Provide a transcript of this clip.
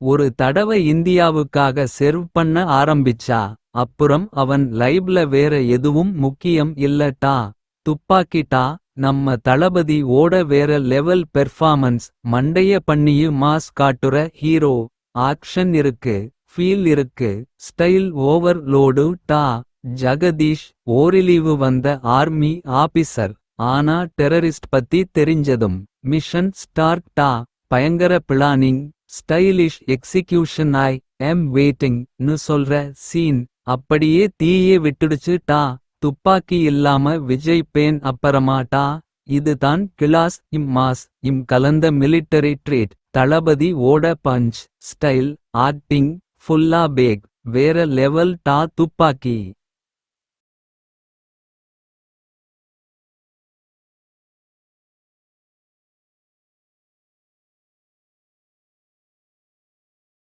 ஒரு தடவ இந்தியாவுக்காக செர்வ் பண்ண ஆரம்பிச்சா. அப்புறம் அவன் லைவ்ல வேற எதுவும் முக்கியம் இல்ல டா. துப்பாக்கி டா. நம்ம தளபதி ஓட வேற லெவல் பெர்ஃபார்மன்ஸ். மண்டைய பண்ணியு மாஸ் காட்டுற ஹீரோ. ஆக்ஷன் இருக்கு. ஃபீல் இருக்கு. ஸ்டைல் ஓவர் லோடு டா. ஜகதீஷ் ஓரிலீவு வந்த ஆர்மி ஆபிசர். ஆனா டெரரிஸ்ட் பத்தி தெரிஞ்சதும். மிஷன் ஸ்டார்ட் டா. பயங்கர planning. Stylish execution I am waiting னு சொல்ற சீன். அப்படியே தீயே விட்டுடுச்சு டா. துப்பாக்கி இல்லாம விஜய் பேன் அப்பறமா டா. இது தான் கிளாஸ் இம் மாஸ் இம் கலந்த மிலிட்டரி ட்ரீட். தளபதி ஓட பஞ்ச் ஸ்டைல் ஆக்டிங் ஃபுல்லா பேக். வேற லெவல் டா துப்பாக்கி.